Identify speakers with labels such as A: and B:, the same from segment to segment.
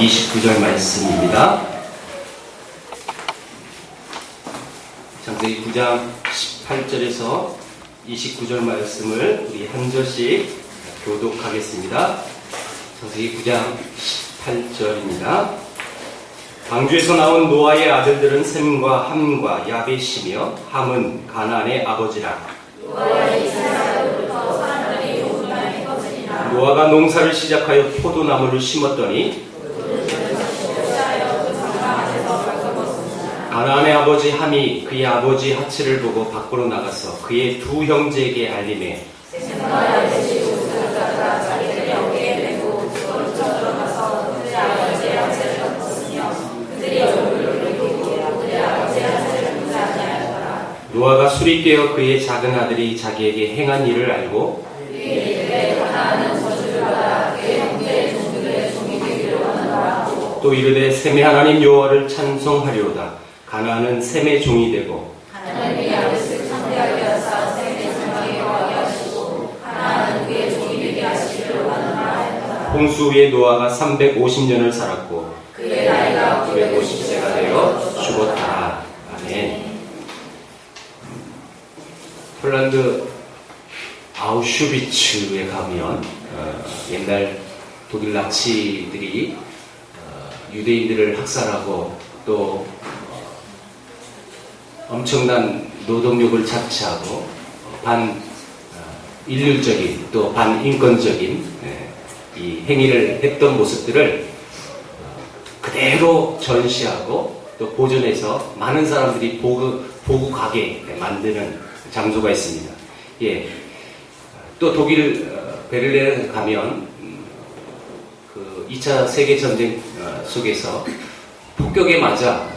A: 29절 말씀입니다. 창세기 9장 18절에서 29절 말씀을 우리 한 절씩 교독하겠습니다. 창세기 9장 18절입니다. 방주에서 나온 노아의 아들들은 셈과 함과 야벳이며 함은 가나안의 아버지라. 노아가 농사를 시작하여 포도나무를 심었더니 가나안의 아버지 함이 그의 아버지 하츠를 보고 밖으로 나가서 그의 두 형제에게 알림해 노아가 술이 깨어 그의 작은 아들이 자기에게 행한 일을 알고 또 이르되 셈의 하나님 여호와를 찬송하리로다. 가나안은 셈의 종이 되고 하나님이 야벳을 창대하게 하사 셈의 종에게 거하게 하시고 가나안은 그의 종이 되게 하시기를 원하노라. 홍수 후에 노아가 350년을 살았고 그의 나이가 950세가 되어 죽었다. 아멘. 폴란드 아우슈비츠에 가면 옛날 독일 나치들이 유대인들을 학살하고 또 엄청난 노동력을 착취하고 반인륜적인 또 반인권적인 이 행위를 했던 모습들을 그대로 전시하고 또 보존해서 많은 사람들이 보고 가게 만드는 장소가 있습니다. 예. 또 독일 베를린에 가면 그 2차 세계전쟁 속에서 폭격에 맞아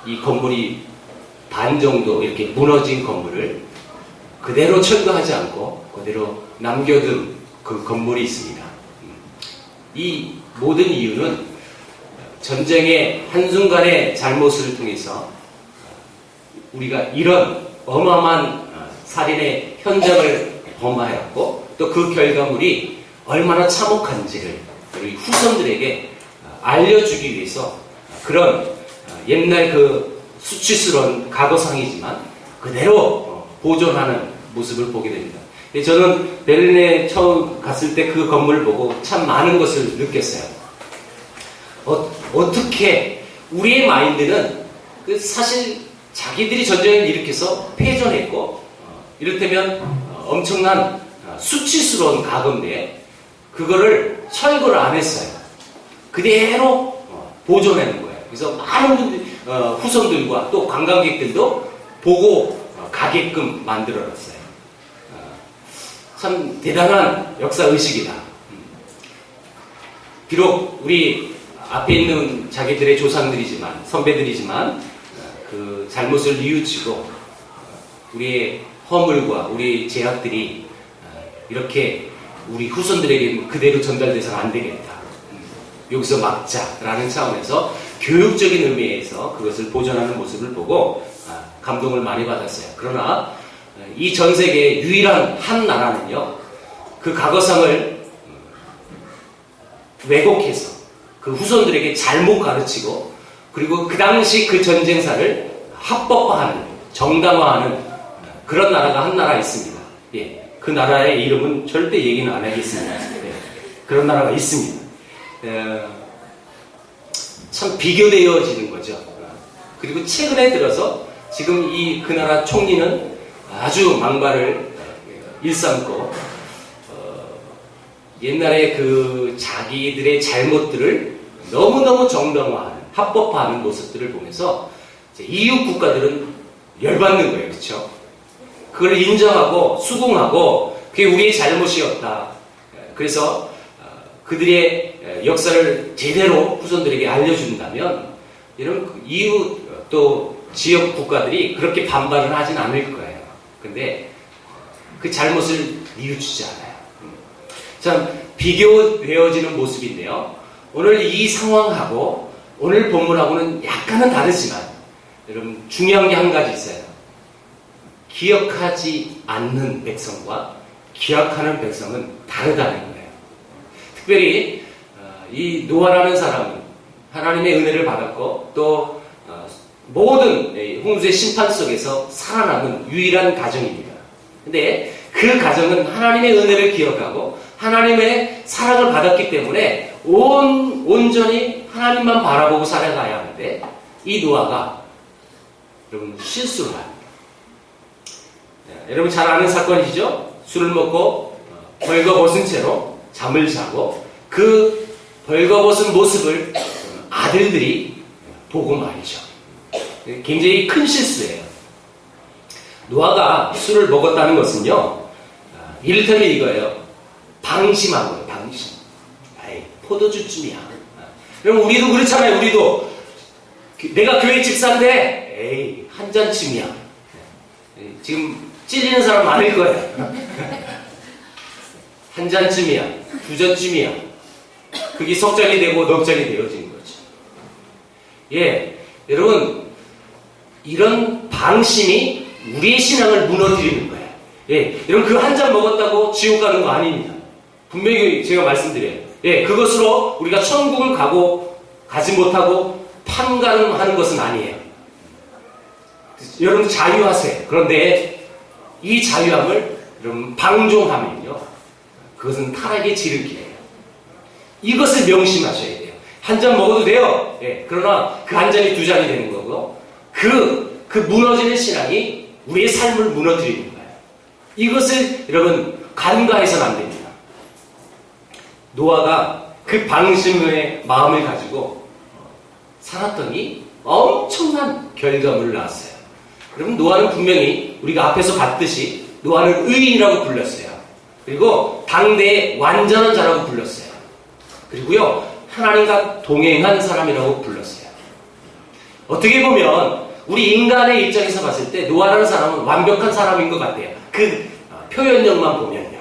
A: 이 건물이 반 정도 이렇게 무너진 건물을 그대로 철거하지 않고 그대로 남겨둔 그 건물이 있습니다. 이 모든 이유는 전쟁의 한순간의 잘못을 통해서 우리가 이런 어마어마한 살인의 현장을 범하였고 또 그 결과물이 얼마나 참혹한지를 우리 후손들에게 알려주기 위해서 그런 옛날 그 수치스러운 과거상이지만 그대로 보존하는 모습을 보게 됩니다. 저는 베를린에 처음 갔을 때 그 건물을 보고 참 많은 것을 느꼈어요. 어떻게 우리의 마인드는 사실 자기들이 전쟁을 일으켜서 패전했고 이를테면 엄청난 수치스러운 과거인데 그거를 철거를 안 했어요. 그대로 보존하는 거예요. 그래서 많은 분들, 후손들과 또 관광객들도 보고 가게끔 만들어놨어요. 참 대단한 역사의식이다. 비록 우리 앞에 있는 자기들의 조상들이지만 선배들이지만 그 잘못을 뉘우치고 우리의 허물과 우리의 죄악들이 이렇게 우리 후손들에게 그대로 전달돼서는 안 되겠다. 여기서 막자라는 차원에서 교육적인 의미에서 그것을 보존하는 모습을 보고 감동을 많이 받았어요. 그러나 이 전 세계의 유일한 한 나라는요, 그 과거상을 왜곡해서 그 후손들에게 잘못 가르치고 그리고 그 당시 그 전쟁사를 합법화하는, 정당화하는 그런 나라가 한 나라 있습니다. 예. 그 나라의 이름은 절대 얘기는 안 하겠습니다. 예. 그런 나라가 있습니다. 참 비교되어지는 거죠. 그리고 최근에 들어서 지금 그 나라 총리는 아주 망발을 일삼고 옛날에 그 자기들의 잘못들을 너무너무 정당화하는, 합법화하는 모습들을 보면서 이웃 국가들은 열받는 거예요. 그렇죠? 그걸 인정하고 수긍하고 그게 우리의 잘못이었다. 그래서 그들의 역사를 제대로 후손들에게 알려준다면 이런 이웃 또 지역 국가들이 그렇게 반발은 하진 않을 거예요. 근데 그 잘못을 뉘우치지 않아요. 참 비교되어지는 모습인데요. 오늘 이 상황하고 오늘 본문하고는 약간은 다르지만 여러분 중요한 게 한 가지 있어요. 기억하지 않는 백성과 기억하는 백성은 다르다는 거예요. 특별히 이 노아라는 사람은 하나님의 은혜를 받았고 또 모든 홍수의 심판 속에서 살아남은 유일한 가정입니다. 근데 그 가정은 하나님의 은혜를 기억하고 하나님의 사랑을 받았기 때문에 온전히 하나님만 바라보고 살아가야 하는데 이 노아가 여러분 실수를 합니다. 여러분 잘 아는 사건이죠. 술을 먹고 벌거벗은 채로 잠을 자고 그 벌거벗은 모습을 아들들이 보고 말이죠. 굉장히 큰 실수예요. 노아가 술을 먹었다는 것은요, 이를테면 이거예요. 방심한 거예요, 방심. 아이, 포도주쯤이야. 그럼 우리도 그렇잖아요, 우리도. 내가 교회 집사인데, 에이, 한 잔쯤이야. 지금 찔리는 사람 많을 거예요. 한 잔쯤이야, 두 잔쯤이야. 그게 석잔이 되고 넉 잔이 되어지는 거죠. 예, 여러분, 이런 방심이 우리의 신앙을 무너뜨리는 거예요. 예, 여러분 그 한 잔 먹었다고 지옥 가는 거 아닙니다. 분명히 제가 말씀드려요. 예, 그것으로 우리가 천국을 가지 못하고 판가름하는 것은 아니에요. 여러분 자유하세요. 그런데 이 자유함을 여러분 방종하면요, 그것은 타락의 지름길이에요. 이것을 명심하셔야 돼요. 한 잔 먹어도 돼요. 예, 그러나 그 한 잔이 두 잔이 되는 거고, 그 무너지는 신앙이 우리의 삶을 무너뜨리는 거예요. 이것을 여러분 간과해서는 안 됩니다. 노아가 그 방심의 마음을 가지고 살았더니 엄청난 결과물을 낳았어요. 여러분 노아는 분명히 우리가 앞에서 봤듯이 노아는 의인이라고 불렀어요. 그리고 당대의 완전한 자라고 불렀어요. 그리고요 하나님과 동행한 사람이라고 불렀어요. 어떻게 보면 우리 인간의 입장에서 봤을 때 노아라는 사람은 완벽한 사람인 것 같아요. 그 표현력만 보면요.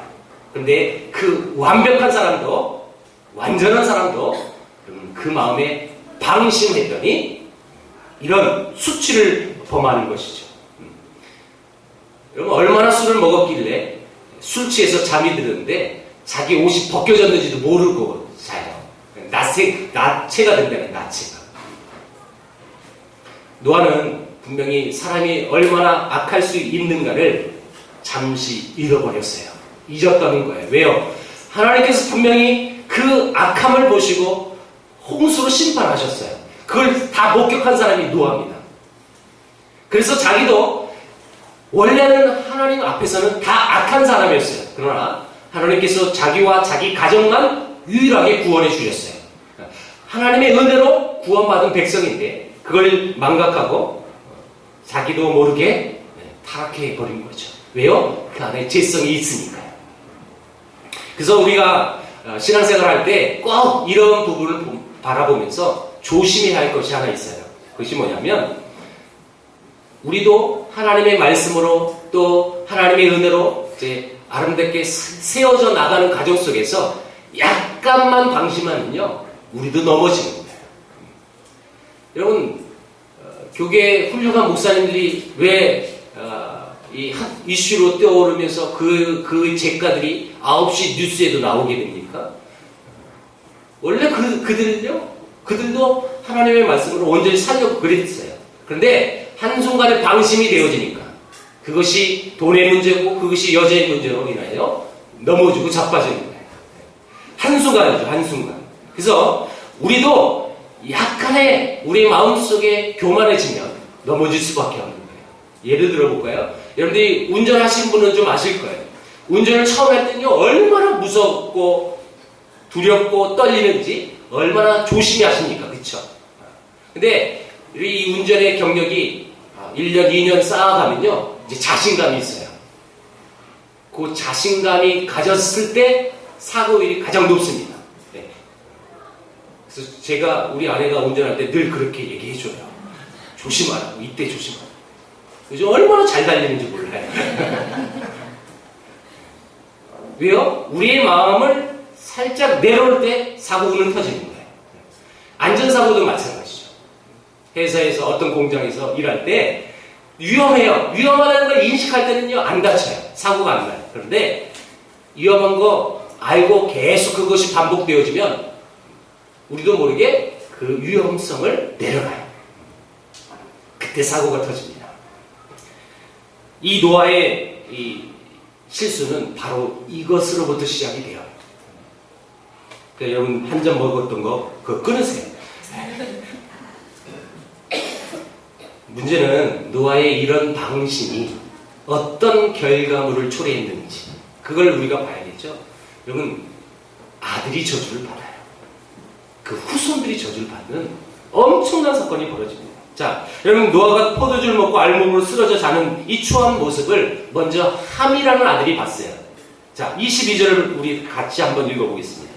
A: 그런데 그 완벽한 사람도, 완전한 사람도 그 마음에 방심했더니 이런 수치를 범하는 것이죠. 여러분 얼마나 술을 먹었길래 술 취해서 잠이 드는데 자기 옷이 벗겨졌는지도 모르고 자요. 나체가 된다는 나체가. 노아는 분명히 사람이 얼마나 악할 수 있는가를 잠시 잃어버렸어요. 잊었다는 거예요. 왜요? 하나님께서 분명히 그 악함을 보시고 홍수로 심판하셨어요. 그걸 다 목격한 사람이 노아입니다. 그래서 자기도 원래는 하나님 앞에서는 다 악한 사람이었어요. 그러나 하나님께서 자기와 자기 가정만 유일하게 구원해 주셨어요. 하나님의 은혜로 구원받은 백성인데 그걸 망각하고 자기도 모르게 타락해 버린 거죠. 왜요? 그 안에 죄성이 있으니까요. 그래서 우리가 신앙생활 할 때 꼭 이런 부분을 바라보면서 조심해야 할 것이 하나 있어요. 그것이 뭐냐면 우리도 하나님의 말씀으로 또 하나님의 은혜로 이제 아름답게 세워져 나가는 가정 속에서 약간만 방심하면요 우리도 넘어지는 거예요. 여러분 교계 훌륭한 목사님들이 왜 이 이슈로 떠오르면서 그 제가들이 9시 뉴스에도 나오게 됩니까? 원래 그들도 하나님의 말씀으로 온전히 살려고 그랬어요. 그런데 한순간에 방심이 되어지니까 그것이 돈의 문제고 그것이 여자의 문제로 인하여 넘어지고 자빠지는 거예요. 한순간이죠, 한순간. 그래서 우리도 약간의 우리 마음속에 교만해지면 넘어질 수밖에 없는 거예요. 예를 들어볼까요? 여러분들이 운전하신 분은 좀 아실 거예요. 운전을 처음 할 때는요, 얼마나 무섭고 두렵고 떨리는지 얼마나 조심히 하십니까? 그쵸? 근데 이 운전의 경력이 1년, 2년 쌓아가면요, 이제 자신감이 있어요. 그 자신감이 가졌을 때 사고율이 가장 높습니다. 네. 그래서 제가 우리 아내가 운전할 때 늘 그렇게 얘기해줘요. 조심하라고, 이때 조심하라고. 요즘 얼마나 잘 달리는지 몰라요. 왜요? 우리의 마음을 살짝 내려올 때 사고는 터지는 거예요. 안전사고도 마찬가지죠. 회사에서 어떤 공장에서 일할 때 위험해요. 위험하다는 걸 인식할 때는요, 안 다쳐요. 사고가 안 나요. 그런데 위험한 거 알고 계속 그것이 반복되어지면 우리도 모르게 그 위험성을 내려놔요. 그때 사고가 터집니다. 이 노아의 이 실수는 바로 이것으로부터 시작이 돼요. 그러니까 여러분 한 잔 먹었던 거 그거 끊으세요. 문제는 노아의 이런 방심이 어떤 결과물을 초래했는지 그걸 우리가 봐야겠죠. 여러분 아들이 저주를 받아요. 그 후손들이 저주를 받는 엄청난 사건이 벌어집니다. 자, 여러분 노아가 포도주를 먹고 알몸으로 쓰러져 자는 이 추한 모습을 먼저 함이라는 아들이 봤어요. 자, 22절을 우리 같이 한번 읽어보겠습니다.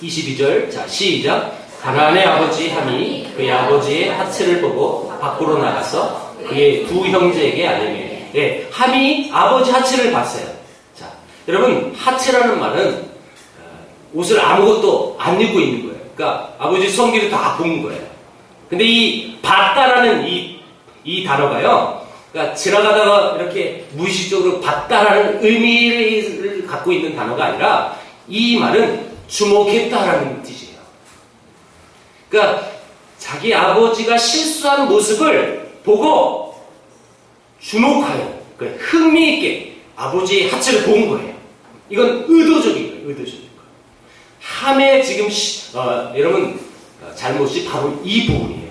A: 22절, 자 시작. 가나안의 아버지 함이 그의 아버지의 하체를 보고 밖으로 나가서 그의 두 형제에게 알리매. 예, 함이 아버지 하체를 봤어요. 자, 여러분 하체라는 말은 옷을 아무것도 안 입고 있는 거예요. 그러니까 아버지 성기를 다 본 거예요. 근데 이 봤다라는 이 단어가요. 그러니까 지나가다가 이렇게 무의식적으로 봤다라는 의미를 갖고 있는 단어가 아니라 이 말은 주목했다라는 뜻이에요. 그러니까 자기 아버지가 실수한 모습을 보고 주목하여 흥미있게 아버지의 하체를 본 거예요. 이건 의도적인 거예요. 의도적인 거예요. 함의 지금 여러분 잘못이 바로 이 부분이에요.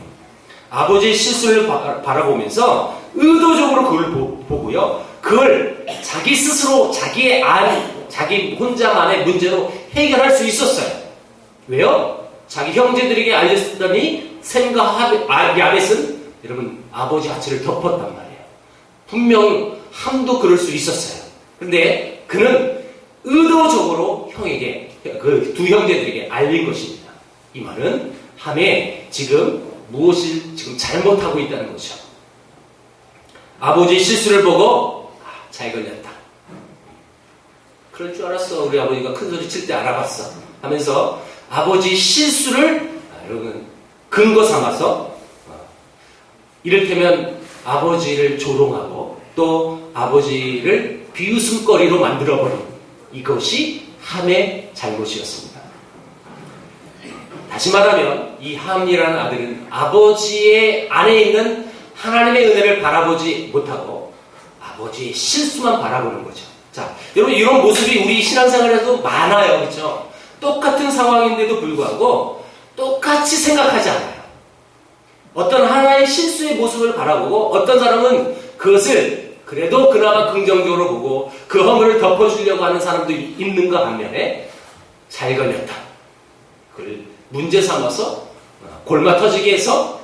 A: 아버지의 실수를 바라보면서 의도적으로 그걸 보고요. 그걸 자기 스스로 자기 혼자만의 문제로 해결할 수 있었어요. 왜요? 자기 형제들에게 알렸더니 셈과 야벳은 여러분 아버지 하체를 덮었단 말이에요. 분명 함도 그럴 수 있었어요. 근데 그는 의도적으로 형에게 그 두 형제들에게 알린 것입니다. 이 말은 함에 지금 무엇을 지금 잘못하고 있다는 거죠. 아버지의 실수를 보고 잘 걸렸다. 그럴 줄 알았어. 우리 아버지가 큰 소리 칠 때 알아봤어. 하면서 아버지의 실수를 여러분 근거 삼아서 이를테면 아버지를 조롱하고 또 아버지를 비웃음거리로 만들어버린 이것이 함의 잘못이었습니다. 다시 말하면 이 함이라는 아들은 아버지의 안에 있는 하나님의 은혜를 바라보지 못하고 아버지의 실수만 바라보는 거죠. 자, 여러분 이런 모습이 우리 신앙생활에도 많아요. 그렇죠? 똑같은 상황인데도 불구하고 똑같이 생각하지 않아요. 어떤 하나의 실수의 모습을 바라보고 어떤 사람은 그것을 그래도 그나마 긍정적으로 보고 그 허물을 덮어주려고 하는 사람도 있는가 반면에 잘 걸렸다. 그걸 문제 삼아서 골마 터지게 해서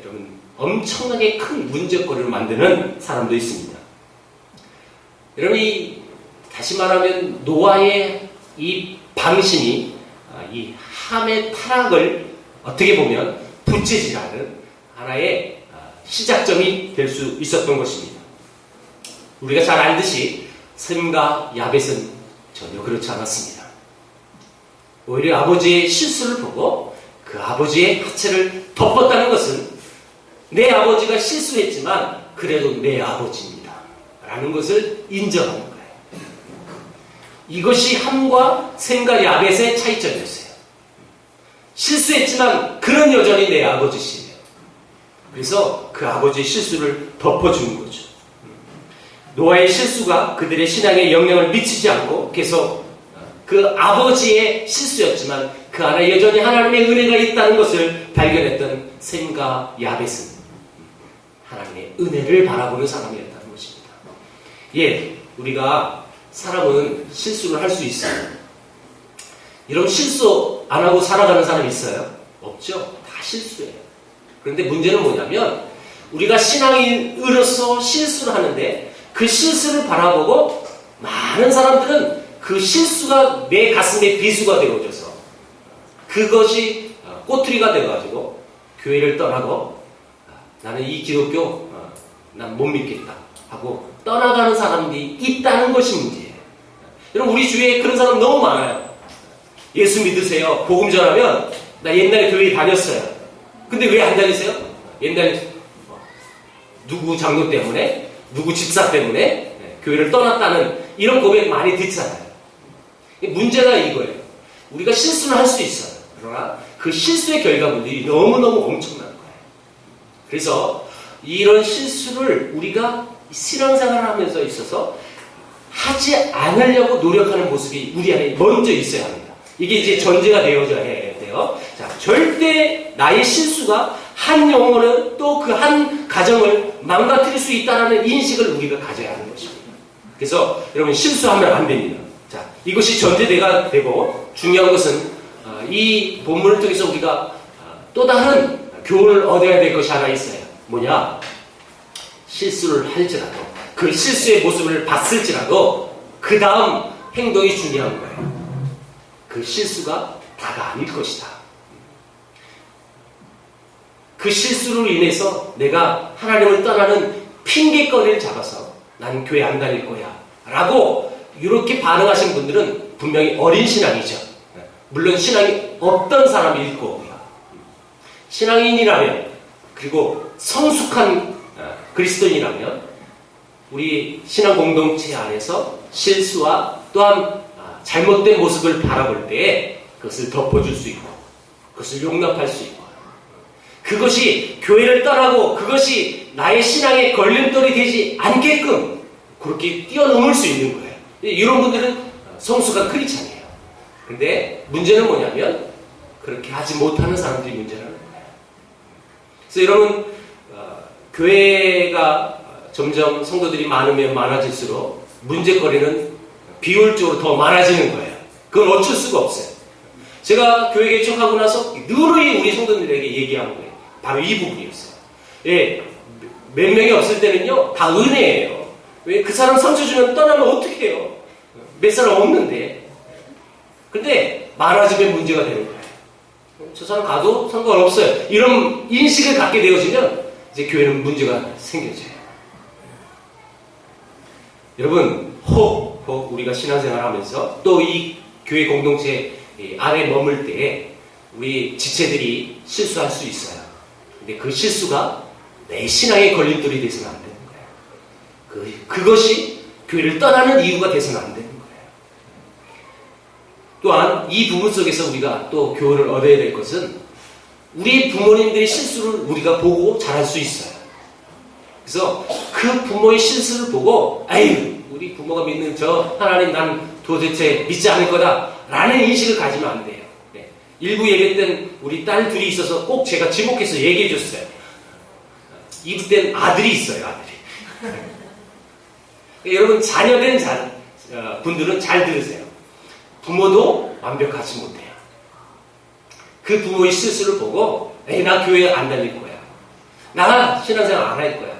A: 여러분 엄청나게 큰 문제거리를 만드는 사람도 있습니다. 여러분 다시 말하면 노아의 이 방심이 이 함의 타락을 어떻게 보면 부채질하는 하나의 시작점이 될 수 있었던 것입니다. 우리가 잘 알듯이 셈과 야벳은 전혀 그렇지 않았습니다. 오히려 아버지의 실수를 보고 그 아버지의 하체를 덮었다는 것은 내 아버지가 실수했지만 그래도 내 아버지입니다 라는 것을 인정하는 거예요. 이것이 함과 셈과 야벳의 차이점이었어요. 실수했지만 그는 여전히 내 아버지시네요. 그래서 그 아버지의 실수를 덮어주는 거죠. 노아의 실수가 그들의 신앙에 영향을 미치지 않고 계속 그 아버지의 실수였지만 그 안에 여전히 하나님의 은혜가 있다는 것을 발견했던 셈과 야벳은 하나님의 은혜를 바라보는 사람이었다는 것입니다. 예, 우리가 사람은 실수를 할 수 있어요. 이런 실수 안 하고 살아가는 사람이 있어요? 없죠. 다 실수예요. 그런데 문제는 뭐냐면 우리가 신앙인으로서 실수를 하는데 그 실수를 바라보고 많은 사람들은 그 실수가 내 가슴에 비수가 되어져서 그것이 꼬투리가 되어가지고 교회를 떠나고 나는 이 기독교 난 못 믿겠다 하고 떠나가는 사람들이 있다는 것이 문제예요. 여러분 우리 주위에 그런 사람 너무 많아요. 예수 믿으세요. 복음 전하면 나 옛날에 교회 다녔어요. 근데 왜 안 다니세요? 옛날에 누구 장로 때문에 누구 집사 때문에 교회를 떠났다는 이런 고백 많이 듣잖아요. 문제가 이거예요. 우리가 실수는 할 수 있어요. 그러나 그 실수의 결과물들이 너무너무 엄청난 거예요. 그래서 이런 실수를 우리가 신앙생활을 하면서 있어서 하지 않으려고 노력하는 모습이 우리 안에 먼저 있어야 합니다. 이게 이제 전제가 되어져야 돼요. 자, 절대 나의 실수가 한 영혼은 또 그 한 가정을 망가뜨릴 수 있다는 인식을 우리가 가져야 하는 것입니다. 그래서 여러분 실수하면 안 됩니다. 자, 이것이 전제가 되고 중요한 것은 이 본문을 통해서 우리가 또 다른 교훈을 얻어야 될 것이 하나 있어요. 뭐냐? 실수를 할지라도 그 실수의 모습을 봤을지라도 그 다음 행동이 중요한 거예요. 그 실수가 다가 아닐 것이다. 그 실수로 인해서 내가 하나님을 떠나는 핑계거리를 잡아서 난 교회 안 다닐 거야 라고 이렇게 반응하신 분들은 분명히 어린 신앙이죠. 물론 신앙이 없던 사람일 거고요. 신앙인이라면 그리고 성숙한 그리스도인이라면 우리 신앙 공동체 안에서 실수와 또한 잘못된 모습을 바라볼 때 그것을 덮어줄 수 있고 그것을 용납할 수 있고 그것이 교회를 떠나고 그것이 나의 신앙의 걸림돌이 되지 않게끔 그렇게 뛰어넘을 수 있는 거예요. 이런 분들은 성숙한 크리스찬이에요. 근데 문제는 뭐냐면 그렇게 하지 못하는 사람들이 문제라는 거예요. 그래서 여러분 교회가 점점 성도들이 많으면 많아질수록 문제거리는 비율적으로 더 많아지는 거예요. 그건 어쩔 수가 없어요. 제가 교회 개척하고 나서 누누이 우리 성도들에게 얘기한 거예요. 바로 이 부분이었어요. 예, 몇 명이 없을 때는요, 다 은혜예요. 왜? 그 사람 상처 주면 떠나면 어떻게 해요? 몇 사람 없는데. 근데 많아지면 문제가 되는 거예요. 저 사람 가도 상관없어요. 이런 인식을 갖게 되어지면 이제 교회는 문제가 생겨져요. 여러분, 혹 우리가 신앙생활 하면서 또 이 교회 공동체 안에 머물 때 우리 지체들이 실수할 수 있어요. 근데 그 실수가 내 신앙의 걸림돌이 돼서는 안 되는 거예요. 그것이 교회를 떠나는 이유가 돼서는 안 되는 거예요. 또한 이 부분 속에서 우리가 또 교훈을 얻어야 될 것은 우리 부모님들의 실수를 우리가 보고 잘할 수 있어요. 그래서 그 부모의 실수를 보고 아유 우리 부모가 믿는 저 하나님 난 도대체 믿지 않을 거다 라는 인식을 가지면 안 돼요. 네. 일부 예배 때는 우리 딸 둘이 있어서 꼭 제가 지목해서 얘기해 줬어요. 이브 때는 아들이 있어요. 아들이. 여러분 자녀된 분들은 잘 들으세요. 부모도 완벽하지 못해요. 그 부모의 실수를 보고 에이 나 교회 안 다닐 거야. 나 신앙생활 안 할 거야.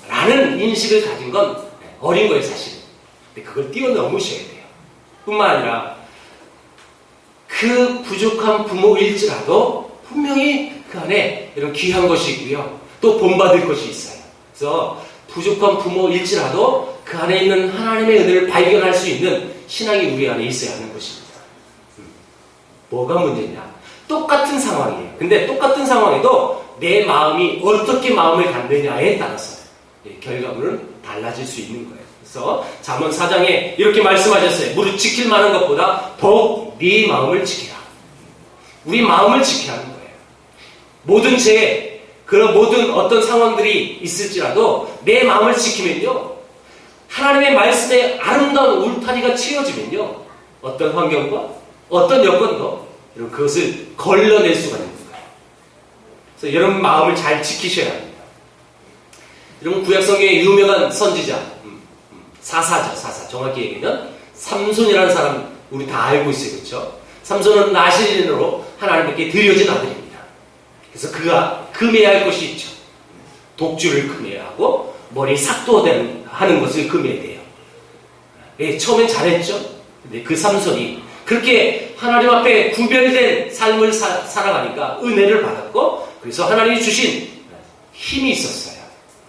A: 라는 인식을 가진 건 어린 거예요 사실은. 근데 그걸 뛰어넘으셔야 돼요. 뿐만 아니라 그 부족한 부모일지라도 분명히 그 안에 이런 귀한 것이 있고요. 또 본받을 것이 있어요. 그래서 부족한 부모일지라도 그 안에 있는 하나님의 은혜를 발견할 수 있는 신앙이 우리 안에 있어야 하는 것입니다. 뭐가 문제냐? 똑같은 상황이에요. 근데 똑같은 상황에도 내 마음이 어떻게 마음을 갖느냐에 따라서 결과물은 달라질 수 있는 거예요. 그래서 잠언 4장에 이렇게 말씀하셨어요. 무릇 지킬 만한 것보다 더욱 네 마음을 지키라. 우리 마음을 지켜야 하는 거예요. 모든 죄, 그런 모든 어떤 상황들이 있을지라도 내 마음을 지키면요. 하나님의 말씀에 아름다운 울타리가 치어지면요. 어떤 환경과 어떤 여건도 이런 그것을 걸러낼 수가 있는 거예요. 그래서 여러분 마음을 잘 지키셔야 합니다. 여러분 구약성경의 유명한 선지자 사사죠. 사사. 정확히 얘기하면 삼손이라는 사람 우리 다 알고 있어요. 그렇죠? 삼손은 나실인으로 하나님께 드려진 아들입니다. 그래서 그가 금해야 할 것이 있죠. 독주를 금해야 하고 머리 삭도하는 것을 금해야 돼요. 예, 처음엔 잘했죠. 근데 그 삼손이 그렇게 하나님 앞에 구별된 삶을 살아가니까 은혜를 받았고 그래서 하나님이 주신 힘이 있었어요.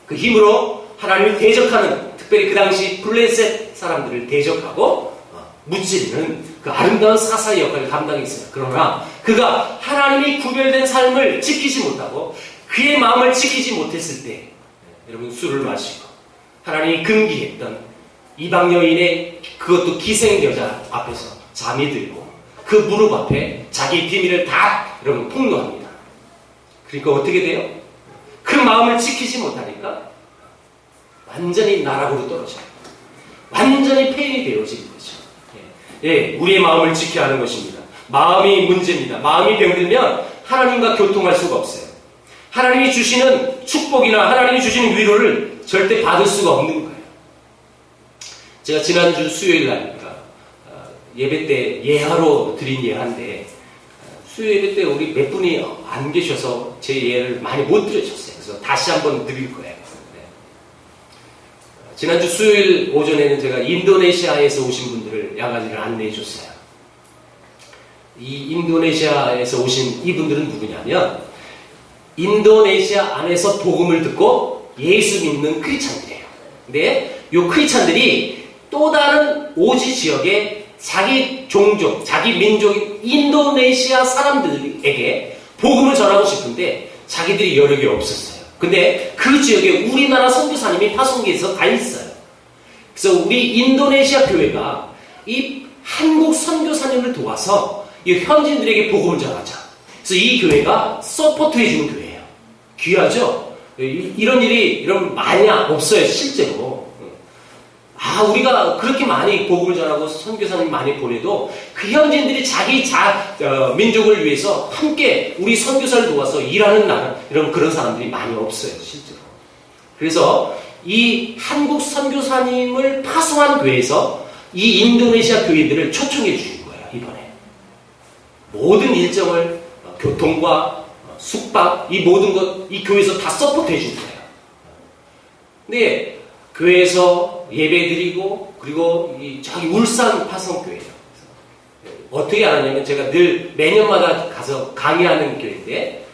A: 그 힘으로 하나님을 대적하는 특별히 그 당시 블레셋 사람들을 대적하고 무찌르는 그 아름다운 사사의 역할을 감당했어요. 그러나 그가 하나님이 구별된 삶을 지키지 못하고 그의 마음을 지키지 못했을 때 여러분 술을 마시고 하나님이 금기했던 이방 여인의 그것도 기생 여자 앞에서 잠이 들고 그 무릎 앞에 자기 비밀을 다 여러분 폭로합니다. 그러니까 어떻게 돼요? 그 마음을 지키지 못하니까 완전히 나락으로 떨어져요. 완전히 폐인이 되어지는 거죠. 예, 우리의 마음을 지켜야 하는 것입니다. 마음이 문제입니다. 마음이 병들면 하나님과 교통할 수가 없어요. 하나님이 주시는 축복이나 하나님이 주시는 위로를 절대 받을 수가 없는 거예요. 제가 지난주 수요일 날 예배 때 예하로 드린 예하인데 수요 예배 때 우리 몇 분이 안 계셔서 제 예를 많이 못 드려줬어요. 그래서 다시 한번 드릴 거예요. 네. 지난주 수요일 오전에는 제가 인도네시아에서 오신 분들을 양가지를 안내해 줬어요. 이 인도네시아에서 오신 이분들은 누구냐면 인도네시아 안에서 복음을 듣고 예수 믿는 크리스찬들이에요. 근데 이 크리스찬들이 또 다른 오지 지역에 자기 종족, 자기 민족인 인도네시아 사람들에게 복음을 전하고 싶은데 자기들이 여력이 없었어요. 근데 그 지역에 우리나라 선교사님이 파송기에서 다 있어요. 그래서 우리 인도네시아 교회가 이 한국 선교사님을 도와서 이 현지인들에게 복음을 전하자. 그래서 이 교회가 서포트해주는 교회예요. 귀하죠? 이런 일이 많이 없어요, 실제로. 우리가 그렇게 많이 복음을 전하고 선교사님 많이 보내도 그 현지인들이 자기 민족을 위해서 함께 우리 선교사를 도와서 일하는 나라, 그런 사람들이 많이 없어요, 실제로. 그래서 이 한국 선교사님을 파송한 교회에서 이 인도네시아 교인들을 초청해 주신 거예요, 이번에. 모든 일정을, 교통과 숙박, 이 모든 것, 이 교회에서 다 서포트 해준 거예요. 근데 교회에서 예배드리고, 그리고 저기 울산 파송교회예요. 어떻게 알았냐면 제가 늘 매년마다 가서 강의하는 교회인데,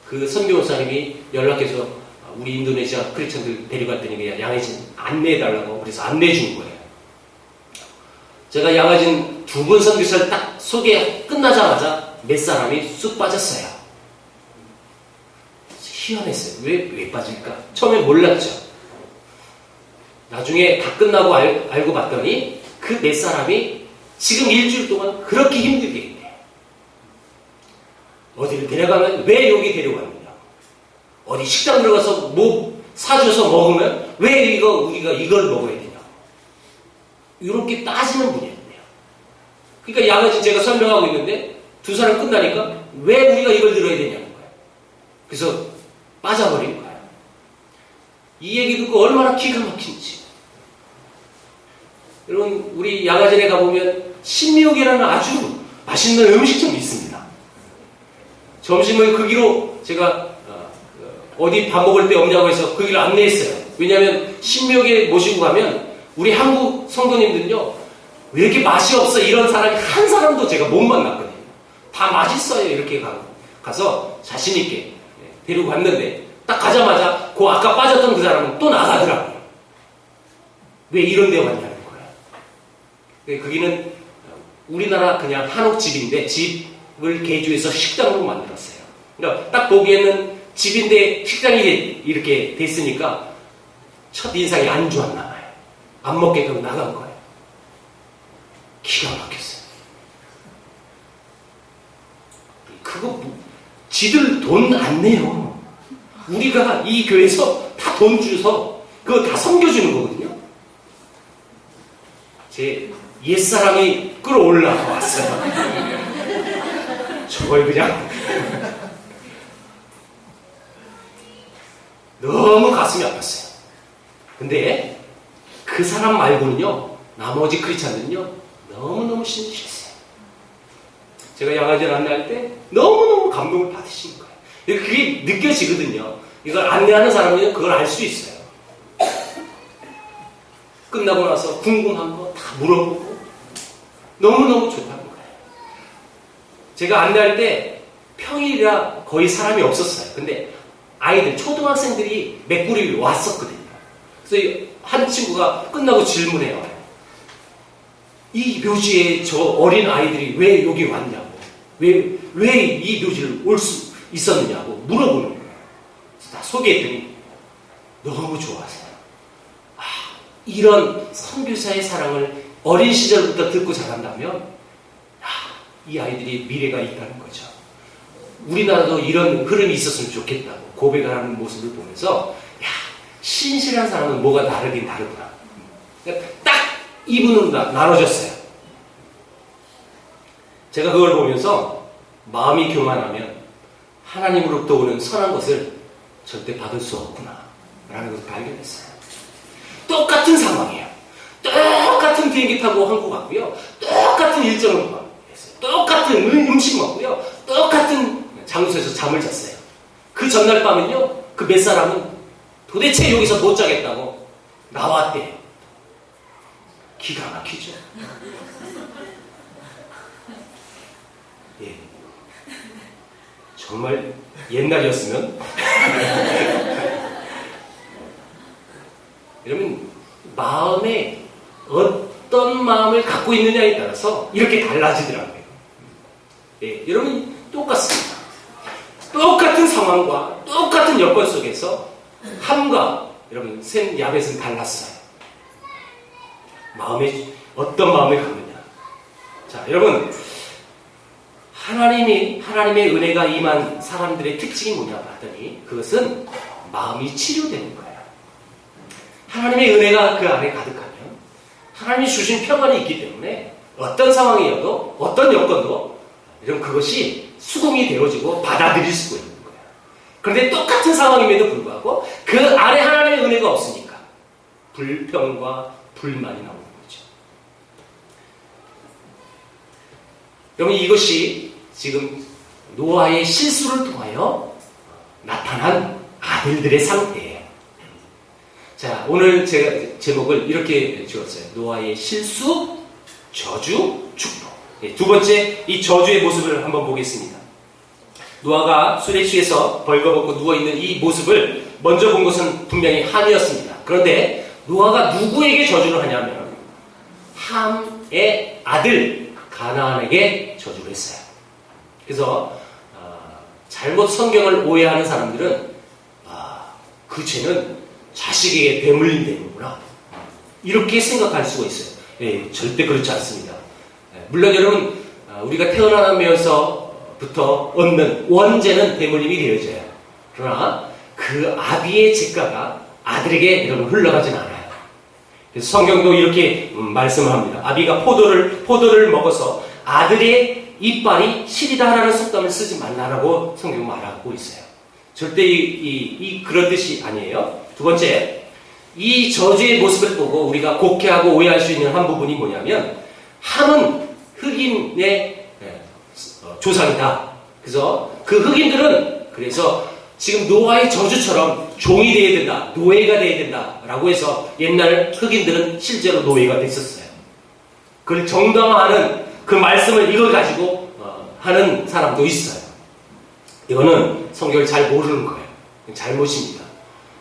A: 그 선교사님이 연락해서 우리 인도네시아 크리스천들 데려갔더니 그냥 양해진 안내해달라고 그래서 안내해 준 거예요. 제가 양해진 두 분 선교사를 딱 소개 끝나자마자 몇 사람이 쑥 빠졌어요. 희한했어요. 왜 빠질까? 처음에 몰랐죠. 나중에 다 끝나고 알고 봤더니 그 몇 사람이 지금 일주일 동안 그렇게 힘들게 했대요. 어디를 데려가면 왜 여기 데려갔느냐? 어디 식당 들어가서 뭐 사줘서 먹으면 왜 우리가 이걸 먹어야 되냐? 이렇게 따지는 분이었대요. 그러니까 양아지 제가 설명하고 있는데 두 사람 끝나니까 왜 우리가 이걸 들어야 되냐는 거예요. 그래서 빠져버린 거예요. 이 얘기 듣고 얼마나 기가 막힌지. 여러분, 우리 양아진에 가보면 신미옥이라는 아주 맛있는 음식점이 있습니다. 점심을 그 길로 제가 어디 밥 먹을 데 없냐고 해서 그 길을 안내했어요. 왜냐하면 신미옥에 모시고 가면 우리 한국 성도님들은요, 왜 이렇게 맛이 없어? 이런 사람이 한 사람도 제가 못 만났거든요. 다 맛있어요. 이렇게 가서 자신있게 데리고 갔는데 딱 가자마자 그 아까 빠졌던 그 사람은 또 나가더라고요. 왜 이런 데 왔냐는 거예요. 거기는 우리나라 그냥 한옥집인데 집을 개조해서 식당으로 만들었어요. 그러니까 딱 보기에는 집인데 식당이 이렇게 됐으니까 첫 인상이 안 좋았나 봐요. 안 먹겠다고 나간 거예요. 기가 막혔어요. 그거 지들 돈 안 내요. 우리가 이 교회에서 다 돈 주서 그거 다 섬겨주는 거거든요. 제 옛사람이 끌어올라와 왔어요. 저걸 그냥 너무 가슴이 아팠어요. 근데 그 사람 말고는요, 나머지 크리스찬들은요 너무너무 신실했어요. 제가 양아지를 안내할 때 너무너무 감동을 받으신 거예요. 그게 느껴지거든요. 이걸 안내하는 사람은 그걸 알 수 있어요. 끝나고 나서 궁금한 거 다 물어보고 너무너무 좋다는 거예요. 제가 안내할 때 평일이라 거의 사람이 없었어요. 근데 아이들, 초등학생들이 몇 그룹이 왔었거든요. 그래서 한 친구가 끝나고 질문해요. 이 묘지에 저 어린 아이들이 왜 여기 왔냐고, 왜 이 묘지를 올 수 있었느냐고 물어보는 거예요. 그래서 다 소개했더니 너무 좋아하세요. 이런 선교사의 사랑을 어린 시절부터 듣고 자란다면 이 아이들이 미래가 있다는 거죠. 우리나라도 이런 흐름이 있었으면 좋겠다고 고백하는 모습을 보면서 야, 신실한 사람은 뭐가 다르긴 다르구나. 그러니까 딱 이분으로 나눠졌어요. 제가 그걸 보면서 마음이 교만하면 하나님으로부터 오는 선한 것을 절대 받을 수 없구나 라는 것을 발견했어요. 똑같은 상황이에요. 똑같은 비행기 타고 한국 갔고요. 똑같은 일정을 했어요. 똑같은 음식 먹고요. 똑같은 장소에서 잠을 잤어요. 그 전날 밤은요. 그 몇 사람은 도대체 여기서 못 자겠다고 나왔대요. 기가 막히죠. 예. 정말 옛날이었으면 여러분 마음에 어떤 마음을 갖고 있느냐에 따라서 이렇게 달라지더라고요. 예, 여러분 똑같습니다. 똑같은 상황과 똑같은 여건 속에서 함과 여러분 샘 야벳은 달랐어요. 마음에 어떤 마음을 갖느냐. 자, 여러분 하나님의 은혜가 임한 사람들의 특징이 뭐냐 봤더니 그것은 마음이 치료되는 거예요. 하나님의 은혜가 그 안에 가득하면 하나님이 주신 평안이 있기 때문에 어떤 상황이어도 어떤 여건도 이런 그것이 수긍이 되어지고 받아들일 수가 있는 거예요. 그런데 똑같은 상황임에도 불구하고 그 안에 하나님의 은혜가 없으니까 불평과 불만이 나오는 거죠. 여러분 이것이 지금 노아의 실수를 통하여 나타난 아들들의 상태예요. 자, 오늘 제가 제목을 이렇게 지었어요. 노아의 실수, 저주, 축복. 두 번째, 이 저주의 모습을 한번 보겠습니다. 노아가 술에 취해서 벌거벗고 누워있는 이 모습을 먼저 본 것은 분명히 함이었습니다. 그런데 노아가 누구에게 저주를 하냐면 함의 아들 가나안에게 저주를 했어요. 그래서 잘못 성경을 오해하는 사람들은 그 죄는 자식에게 되물린다는구나 이렇게 생각할 수가 있어요. 예, 절대 그렇지 않습니다. 물론 여러분 우리가 태어나면서부터 얻는 원죄는 대물림이 되어져요. 그러나 그 아비의 죄가가 아들에게 여러분 흘러가진 않아요. 그래서 성경도 이렇게 말씀을 합니다. 아비가 포도를 먹어서 아들의 이빨이 시리다라는 속담을 쓰지 말라라고 성경 말하고 있어요. 절대 그런 뜻이 아니에요. 두 번째, 이 저주의 모습을 보고 우리가 곡해하고 오해할 수 있는 한 부분이 뭐냐면 함은 흑인의 조상이다. 그래서 그 흑인들은 그래서 지금 노아의 저주처럼 종이 되어야 된다, 노예가 되어야 된다라고 해서 옛날 흑인들은 실제로 노예가 됐었어요. 그걸 정당화하는 그 말씀을 이걸 가지고 하는 사람도 있어요. 이거는 성경을 잘 모르는 거예요. 잘못입니다.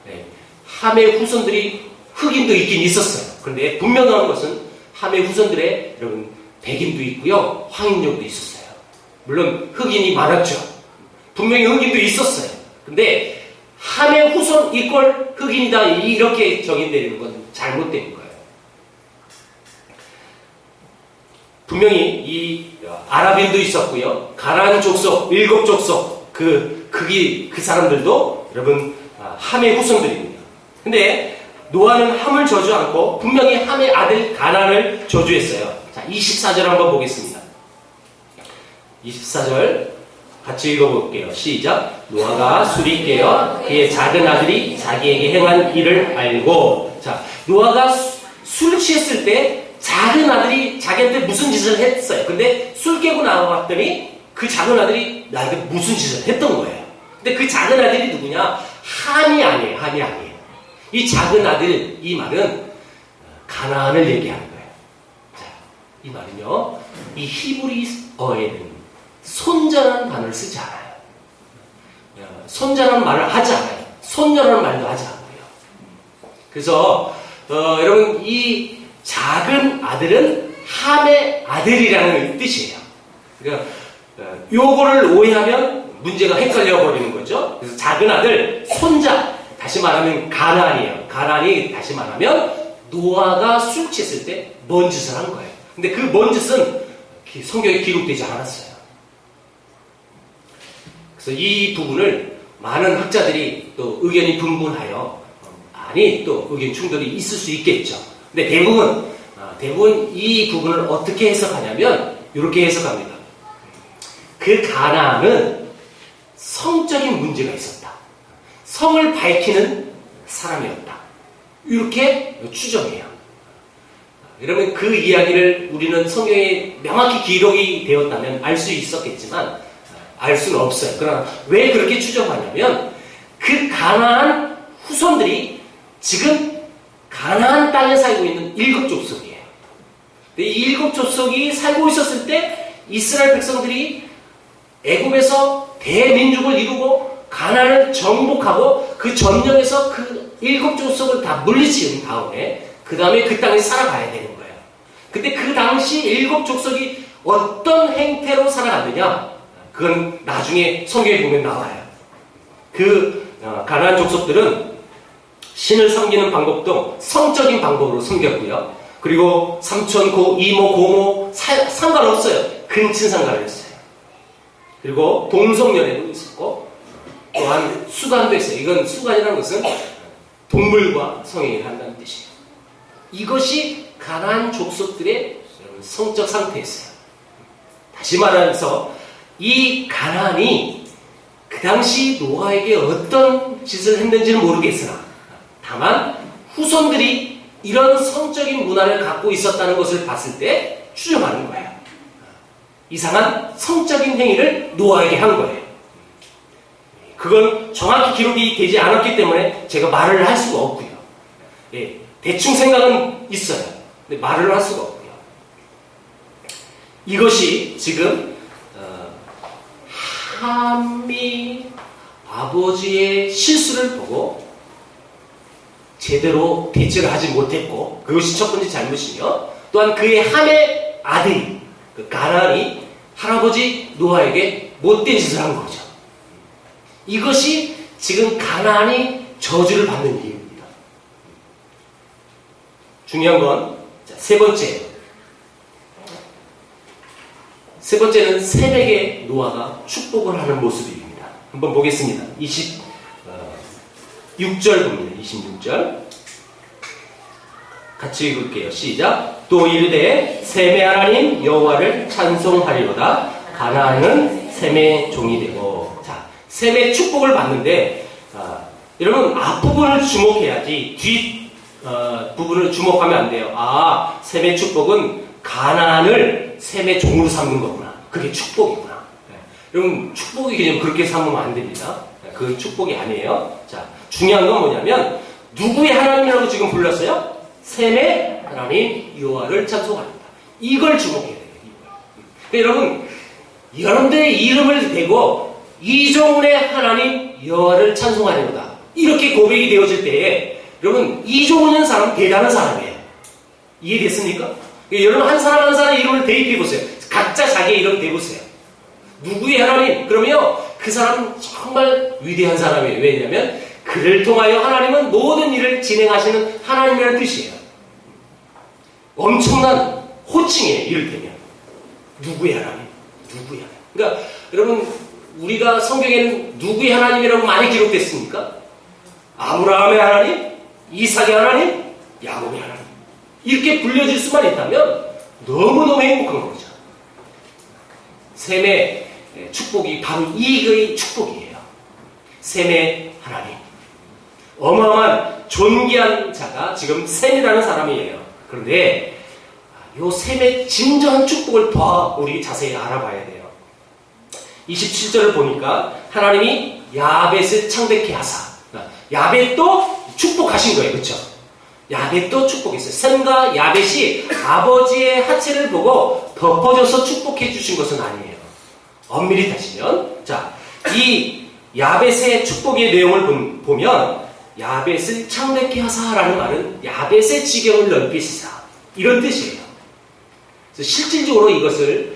A: 네. 함의 후손들이 흑인도 있긴 있었어요. 그런데 분명한 것은 함의 후손들의 여러분 백인도 있고요, 황인족도 있었어요. 물론 흑인이 많았죠. 분명히 흑인도 있었어요. 근데 함의 후손 이꼴 흑인이다 이렇게 정의되는 건 잘못된 거예요. 분명히 이 아랍인도 있었고요, 가나안 족속, 일곱 족속 그 사람들도 여러분 함의 후손들입니다. 근데 노아는 함을 저주 않고 분명히 함의 아들 가나안을 저주했어요. 자, 24절 한번 보겠습니다. 24절 같이 읽어볼게요. 시작. 노아가 술이 깨어 그의 작은 아들이 자기에게 행한 일을 알고. 자, 노아가 술 취했을 때 작은 아들이 자기한테 무슨 짓을 했어요. 근데 술 깨고 나와봤더니 그 작은 아들이 나한테 무슨 짓을 했던 거예요. 근데 그 작은 아들이 누구냐? 함이 아니에요. 함이 아니에요. 이 작은 아들, 이 말은 가나안을 얘기하는 거예요. 자, 이 말은요, 이 히브리어에는 손자라는 단어를 쓰지 않아요. 손자라는 말을 하지 않아요. 손녀라는 말도 하지 않고요. 그래서 여러분 이 작은 아들은 함의 아들이라는 뜻이에요. 그러니까 요거를 오해하면 문제가 헷갈려 버리는 거죠. 그래서 작은 아들, 손자, 다시 말하면 가나안이에요. 가나안이 다시 말하면 노아가 술 취했을 때 뭔 짓을 한 거예요. 근데 그 뭔 짓은 성경에 기록되지 않았어요. 그래서 이 부분을 많은 학자들이 또 의견이 분분하여 많이 또 의견 충돌이 있을 수 있겠죠. 근데 대부분 이 부분을 어떻게 해석하냐면 이렇게 해석합니다. 그 가나안은 성적인 문제가 있었다. 성을 밝히는 사람이었다. 이렇게 추정해요. 여러분 그 이야기를 우리는 성경에 명확히 기록이 되었다면 알 수 있었겠지만 알 수는 없어요. 그러나 왜 그렇게 추정하냐면 그 가나안 후손들이 지금 가나안 땅에 살고 있는 일곱 족속이에요. 이 일곱 족속이 살고 있었을 때 이스라엘 백성들이 애굽에서 대민족을 이루고 가나안을 정복하고 그 점령에서 그 일곱 족속을 다 물리친 다음에 그 다음에 그 땅에 살아가야 되는 거예요. 근데 그 당시 일곱 족속이 어떤 행태로 살아갔느냐? 그건 나중에 성경에 보면 나와요. 가나안 족속들은 신을 섬기는 방법도 성적인 방법으로 섬겼고요. 그리고 삼촌, 이모, 고모 상관없어요. 근친 상관이었어요. 그리고 동성연애도 있었고 또한 수간도 있어요. 이건 수간이라는 것은 동물과 성행위를 한다는 뜻이에요. 이것이 가나안 족속들의 성적 상태였어요. 다시 말해서 이 가나안이 그 당시 노아에게 어떤 짓을 했는지는 모르겠으나 다만 후손들이 이런 성적인 문화를 갖고 있었다는 것을 봤을 때 추정하는 거예요. 이상한 성적인 행위를 노아에게 한 거예요. 그건 정확히 기록이 되지 않았기 때문에 제가 말을 할 수가 없고요. 예, 대충 생각은 있어요. 근데 말을 할 수가 없고요. 이것이 지금 함이 아버지의 실수를 보고 제대로 대처를 하지 못했고 그것이 첫 번째 잘못이며 또한 그의 함의 아들 그 가나안이 할아버지 노아에게 못된 짓을 한 거죠. 이것이 지금 가나안이 저주를 받는 이유입니다. 중요한 건 세 번째. 세 번째는 셈에게 노아가 축복을 하는 모습입니다. 한번 보겠습니다. 26절 봅니다. 26절. 같이 읽을게요. 시작. 또 이르되 셈의 하나님 여호와를 찬송하리로다. 가나안은 셈의 종이 되고. 자, 셈의 축복을 받는데 여러분 앞부분을 주목해야지 뒷 부분을 주목하면 안 돼요. 셈의 축복은 가나안을 셈의 종으로 삼는 거구나. 그게 축복이구나. 여러분 축복의 개념 그렇게 삼으면 안 됩니다. 그 축복이 아니에요. 자, 중요한 건 뭐냐면 누구의 하나님이라고 지금 불렀어요? 셈의 하나님 여호와를 찬송합니다. 이걸 주목해야 돼요. 여러분 여러분들의 이름을 대고 이종의 하나님 여호와를 찬송하려다 이렇게 고백이 되어질 때에 여러분 이종훈이라는 사람은 대단한 사람이에요. 이해됐습니까? 여러분 한 사람 한 사람의 이름을 대입해 보세요. 각자 자기의 이름 대보세요. 누구의 하나님? 그러면 그 사람은 정말 위대한 사람이에요. 왜냐하면 그를 통하여 하나님은 모든 일을 진행하시는 하나님이라는 뜻이에요. 엄청난 호칭이에요. 이를테면 누구의 하나님? 누구의 하나님? 그러니까 여러분 우리가 성경에는 누구의 하나님이라고 많이 기록됐습니까? 아브라함의 하나님? 이삭의 하나님? 야곱의 하나님? 이렇게 불려질 수만 있다면 너무너무 행복한 거죠. 셈의 축복이 바로 이의 축복이에요. 셈의 하나님. 어마어마한 존귀한 자가 지금 셈이라는 사람이에요. 그런데 이 셈의 진정한 축복을 더 우리 자세히 알아봐야 돼요. 27절을 보니까 하나님이 야벳을 창백케 하사 야벳도 축복하신 거예요. 그렇죠? 야벳도 축복했어요. 셈과 야벳이 아버지의 하체를 보고 덮어져서 축복해 주신 것은 아니에요. 엄밀히 따지면 자, 이 야벳의 축복의 내용을 보면 야벳을 창백케 하사라는 말은 야벳의 지경을 넓히시사 이런 뜻이에요. 그래서 실질적으로 이것을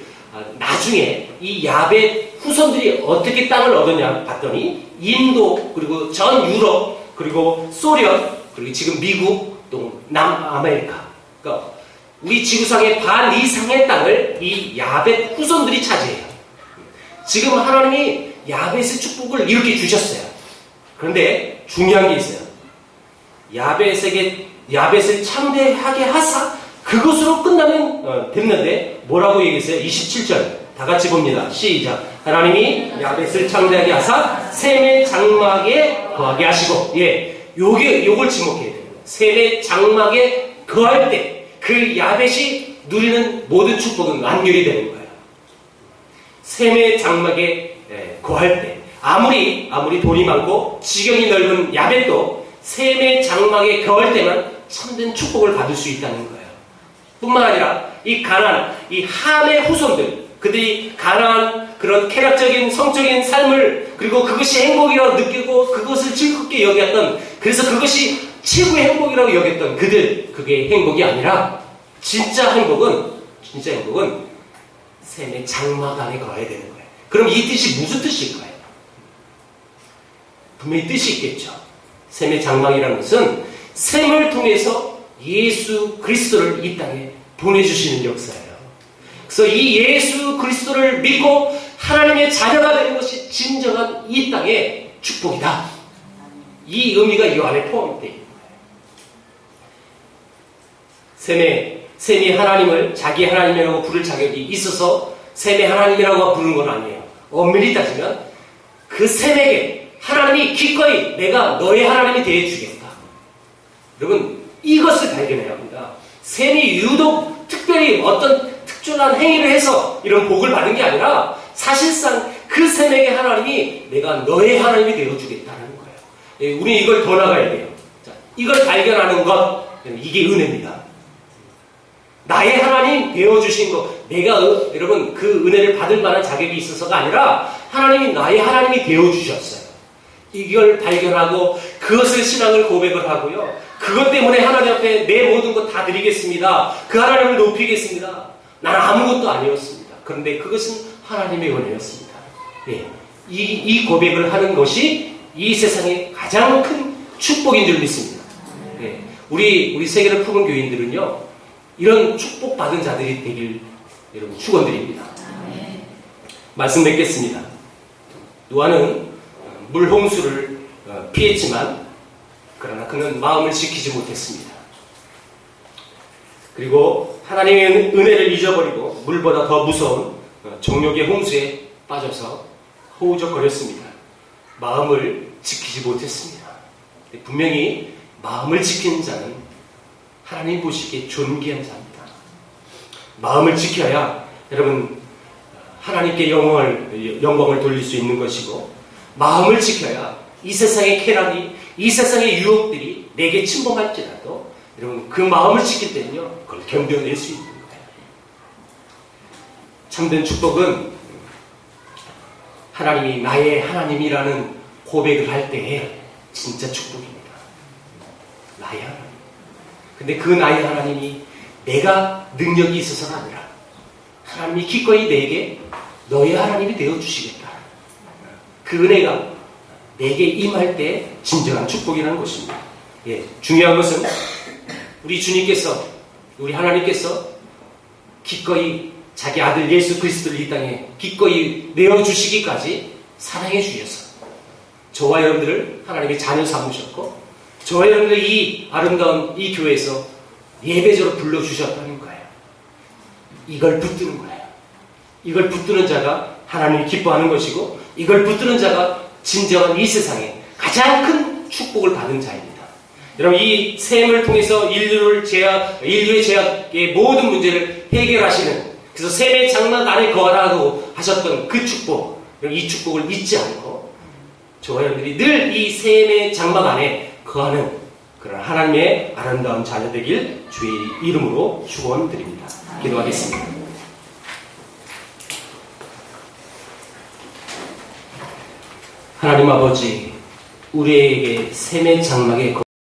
A: 나중에 이 야벳 후손들이 어떻게 땅을 얻었냐 봤더니 인도 그리고 전 유럽 그리고 소련 그리고 지금 미국 또 남아메리카 그러니까 우리 지구상의 반 이상의 땅을 이 야벳 후손들이 차지해요. 지금 하나님이 야벳의 축복을 이렇게 주셨어요. 그런데 중요한 게 있어요. 야벳을 창대하게 하사 그것으로 끝나면 됐는데 뭐라고 얘기했어요? 27절 다 같이 봅니다. 시작. 하나님이 야벳을 창대하게 하사 셈의 장막에 거하게 하시고, 요걸 지목해야 돼요. 셈의 장막에 거할 때 그 야벳이 누리는 모든 축복은 완결이 되는 거예요. 셈의 장막에 거할 때 아무리 돈이 많고 지경이 넓은 야벳도 셈의 장막에 거할 때만 참된 축복을 받을 수 있다는 거예요. 뿐만 아니라 이 가나안, 이 함의 후손들, 그들이 가나안 그런 쾌락적인 성적인 삶을, 그리고 그것이 행복이라고 느끼고 그것을 즐겁게 여겼던, 그래서 그것이 최고의 행복이라고 여겼던 그게 행복이 아니라 진짜 행복은 셈의 장막 안에 거해야 되는 거예요. 그럼 이 뜻이 무슨 뜻일까요? 분명히 뜻이 있겠죠. 셈의 장막이라는 것은 셈을 통해서 예수 그리스도를 이 땅에 보내주시는 역사예요. 그래서 이 예수 그리스도를 믿고 하나님의 자녀가 되는 것이 진정한 이 땅의 축복이다. 이 의미가 이 안에 포함되어 있는 거예요. 셈이 하나님을 자기 하나님이라고 부를 자격이 있어서 셈의 하나님이라고 부르는 건 아니에요. 엄밀히 따지면 그 셈에게 하나님이 기꺼이 내가 너의 하나님이 되어주겠다. 여러분, 이것을 발견해야 합니다. 셈이 유독 특별히 어떤 특별한 행위를 해서 이런 복을 받은 게 아니라 사실상 그 셈에게 하나님이 내가 너의 하나님이 되어주겠다는 거예요. 우리 이걸 더 나가야 돼요. 자, 이걸 발견하는 것, 이게 은혜입니다. 나의 하나님 되어주신 것, 내가 여러분 그 은혜를 받을 만한 자격이 있어서가 아니라 하나님이 나의 하나님이 되어주셨어요. 이걸 발견하고 그것을 신앙을 고백을 하고요. 그것 때문에 하나님 앞에 내 모든 것 다 드리겠습니다. 그 하나님을 높이겠습니다. 나는 아무것도 아니었습니다. 그런데 그것은 하나님의 은혜였습니다. 이 고백을 하는 것이 이 세상의 가장 큰 축복인 줄 믿습니다. 우리 세계를 품은 교인들은요, 이런 축복받은 자들이 되길 여러분 축원드립니다. 말씀 맺겠습니다. 노아는 물홍수를 피했지만 그러나 그는 마음을 지키지 못했습니다. 그리고 하나님의 은혜를 잊어버리고 물보다 더 무서운 정욕의 홍수에 빠져서 허우적거렸습니다. 마음을 지키지 못했습니다. 분명히 마음을 지키는 자는 하나님 보시기에 존귀한 자입니다. 마음을 지켜야 여러분 하나님께 영광을 돌릴 수 있는 것이고, 마음을 지켜야 이 세상의 쾌락이, 이 세상의 유혹들이 내게 침범할지라도 여러분 그 마음을 지킬 때는요, 그걸 견뎌낼 수 있는 거예요. 참된 축복은 하나님이 나의 하나님이라는 고백을 할 때에 진짜 축복입니다. 나의 하나님. 근데 그 나의 하나님이 내가 능력이 있어서가 아니라 하나님이 기꺼이 내게 너의 하나님이 되어주시겠다. 그 은혜가 내게 임할 때 진정한 축복이라는 것입니다. 중요한 것은 우리 주님께서, 우리 하나님께서 기꺼이 자기 아들 예수 그리스도를 이 땅에 기꺼이 내어주시기까지 사랑해 주셔서 저와 여러분들을 하나님의 자녀 삼으셨고, 저와 여러분들 이 아름다운 이 교회에서 예배자로 불러주셨다는 거예요. 이걸 붙드는 거예요. 이걸 붙드는 자가 하나님을 기뻐하는 것이고, 이걸 붙드는 자가 진정한 이 세상에 가장 큰 축복을 받은 자입니다. 여러분, 이 셈을 통해서 인류의 죄악의 모든 문제를 해결하시는, 그래서 셈의 장막 안에 거하라고 하셨던 그 축복, 이 축복을 잊지 않고 저와 여러분들이 늘 이 셈의 장막 안에 거하는 그런 하나님의 아름다운 자녀 되길 주의 이름으로 축원드립니다. 기도하겠습니다. 하나님 아버지, 우리에게 셈의 장막에